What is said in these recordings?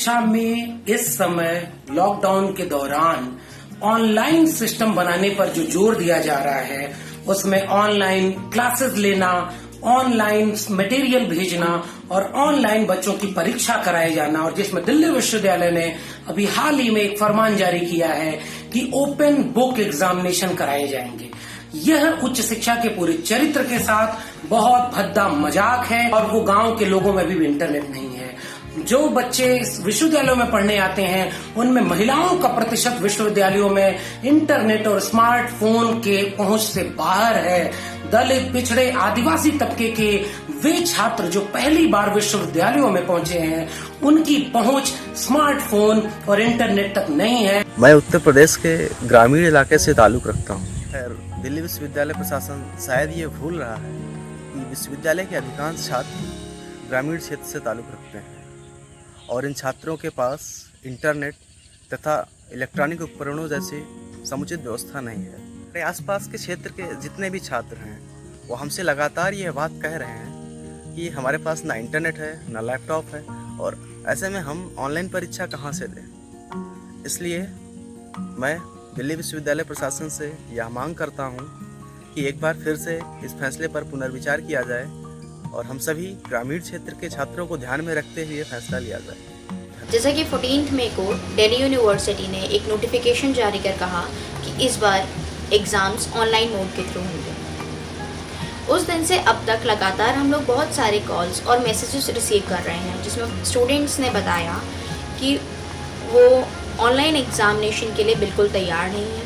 शिक्षा में इस समय लॉकडाउन के दौरान ऑनलाइन सिस्टम बनाने पर जो जोर दिया जा रहा है, उसमें ऑनलाइन क्लासेस लेना, ऑनलाइन मटेरियल भेजना और ऑनलाइन बच्चों की परीक्षा कराए जाना, और जिसमें दिल्ली विश्वविद्यालय ने अभी हाल ही में एक फरमान जारी किया है कि ओपन बुक एग्जामिनेशन कराए जाएंगे। यह उच्च शिक्षा के पूरे चरित्र के साथ बहुत भद्दा मजाक है और वो गांव के लोगों में भी इंटरनेट नहीं है। जो बच्चे विश्वविद्यालयों में पढ़ने आते हैं उनमें महिलाओं का प्रतिशत विश्वविद्यालयों में इंटरनेट और स्मार्टफोन के पहुंच से बाहर है। दलित, पिछड़े, आदिवासी तबके के वे छात्र जो पहली बार विश्वविद्यालयों में पहुंचे हैं, उनकी पहुंच स्मार्टफोन और इंटरनेट तक नहीं है। मैं उत्तर प्रदेश के ग्रामीण इलाके से ताल्लुक़ रखता हूँ। खैर, दिल्ली विश्वविद्यालय प्रशासन शायद ये भूल रहा है कि विश्वविद्यालय के अधिकांश छात्र ग्रामीण क्षेत्र से ताल्लुक़ रखते हैं और इन छात्रों के पास इंटरनेट तथा इलेक्ट्रॉनिक उपकरणों जैसी समुचित व्यवस्था नहीं है। मेरे आसपास के क्षेत्र के जितने भी छात्र हैं वो हमसे लगातार यह बात कह रहे हैं कि हमारे पास ना इंटरनेट है, ना लैपटॉप है, और ऐसे में हम ऑनलाइन परीक्षा कहाँ से दें। इसलिए मैं दिल्ली विश्वविद्यालय प्रशासन से यह मांग करता हूँ कि एक बार फिर से इस फैसले पर पुनर्विचार किया जाए और हम सभी ग्रामीण क्षेत्र के छात्रों को ध्यान में रखते हुए फैसला लिया जाए। जैसा कि 14 मई को दिल्ली यूनिवर्सिटी ने एक नोटिफिकेशन जारी कर कहा कि इस बार एग्ज़ाम्स ऑनलाइन मोड के थ्रू होंगे। उस दिन से अब तक लगातार हम लोग बहुत सारे कॉल्स और मैसेजेस रिसीव कर रहे हैं जिसमें स्टूडेंट्स ने बताया कि वो ऑनलाइन एग्ज़ामिनेशन के लिए बिल्कुल तैयार नहीं है।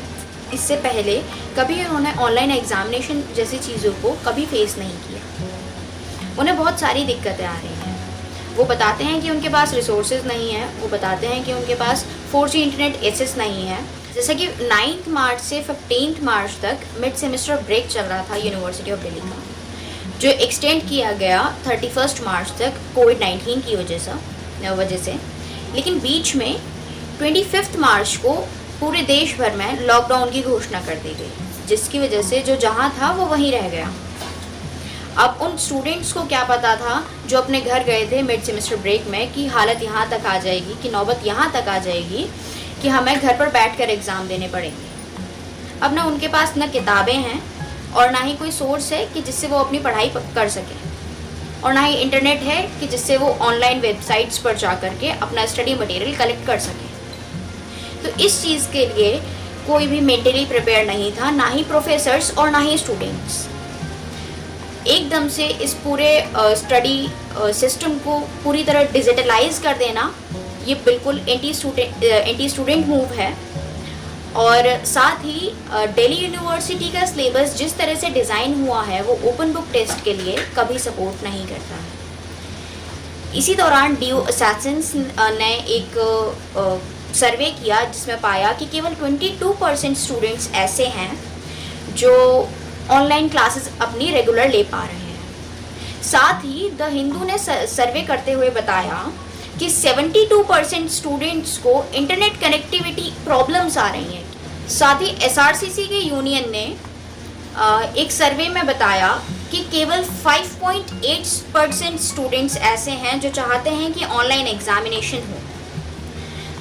इससे पहले कभी उन्होंने ऑनलाइन एग्ज़ामिनेशन जैसी चीज़ों को कभी फेस नहीं किया। उन्हें बहुत सारी दिक्कतें आ रही हैं। वो बताते हैं कि उनके पास रिसोर्सेज नहीं है, वो बताते हैं कि उनके पास 4G इंटरनेट एक्सेस नहीं है। जैसा कि 9 मार्च से 15 मार्च तक मिड सेमेस्टर ब्रेक चल रहा था यूनिवर्सिटी ऑफ दिल्ली का, जो एक्सटेंड किया गया 31 मार्च तक कोविड-19 की वजह से। लेकिन बीच में 25 मार्च को पूरे देश भर में लॉकडाउन की घोषणा कर दी गई, जिसकी वजह से जो जहाँ था वो वहीं रह गया। अब उन स्टूडेंट्स को क्या पता था जो अपने घर गए थे मिड सेमेस्टर ब्रेक में कि हालत यहाँ तक आ जाएगी, कि नौबत यहाँ तक आ जाएगी कि हमें घर पर बैठकर एग्ज़ाम देने पड़ेंगे। अब ना उनके पास ना किताबें हैं और ना ही कोई सोर्स है कि जिससे वो अपनी पढ़ाई कर सकें, और ना ही इंटरनेट है कि जिससे वो ऑनलाइन वेबसाइट्स पर जा कर के अपना स्टडी मटेरियल कलेक्ट कर सकें। तो इस चीज़ के लिए कोई भी मेंटली प्रिपेयर नहीं था, ना ही प्रोफेसर्स और ना ही स्टूडेंट्स। एकदम से इस पूरे स्टडी सिस्टम को पूरी तरह डिजिटलाइज कर देना ये बिल्कुल एंटी स्टूडेंट मूव है। और साथ ही दिल्ली यूनिवर्सिटी का सिलेबस जिस तरह से डिज़ाइन हुआ है वो ओपन बुक टेस्ट के लिए कभी सपोर्ट नहीं करता है। इसी दौरान DU असैसिन्स ने एक सर्वे किया जिसमें पाया कि केवल 22% स्टूडेंट्स ऐसे हैं जो ऑनलाइन क्लासेस अपनी रेगुलर ले पा रहे हैं। साथ ही द हिंदू ने सर्वे करते हुए बताया कि 72% स्टूडेंट्स को इंटरनेट कनेक्टिविटी प्रॉब्लम्स आ रही हैं। साथ ही SRCC के यूनियन ने एक सर्वे में बताया कि केवल 5.8% स्टूडेंट्स ऐसे हैं जो चाहते हैं कि ऑनलाइन एग्जामिनेशन हो,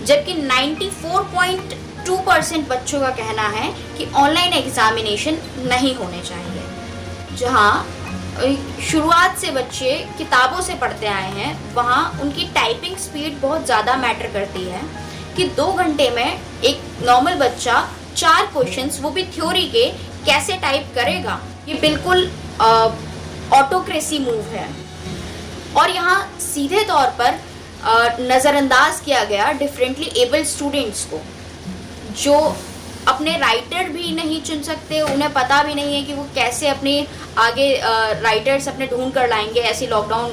जबकि 94.2% बच्चों का कहना है कि ऑनलाइन एग्जामिनेशन नहीं होने चाहिए। जहां शुरुआत से बच्चे किताबों से पढ़ते आए हैं, वहां उनकी टाइपिंग स्पीड बहुत ज़्यादा मैटर करती है कि 2 घंटे में एक नॉर्मल बच्चा 4 क्वेश्चंस, वो भी थ्योरी के, कैसे टाइप करेगा। ये बिल्कुल ऑटोक्रेसी मूव है। और यहाँ सीधे तौर पर नज़रअंदाज किया गया डिफरेंटली एबल्ड स्टूडेंट्स को, जो अपने राइटर भी नहीं चुन सकते, उन्हें पता भी नहीं है कि वो कैसे अपने आगे राइटर्स अपने ढूंढ कर लाएंगे ऐसी लॉकडाउन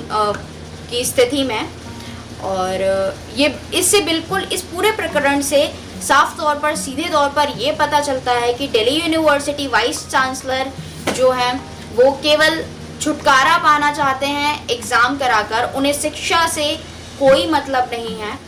की स्थिति में। और ये इससे बिल्कुल इस पूरे प्रकरण से साफ तौर पर, सीधे तौर पर ये पता चलता है कि दिल्ली यूनिवर्सिटी वाइस चांसलर जो है वो केवल छुटकारा पाना चाहते हैं एग्ज़ाम कराकर, उन्हें शिक्षा से कोई मतलब नहीं है।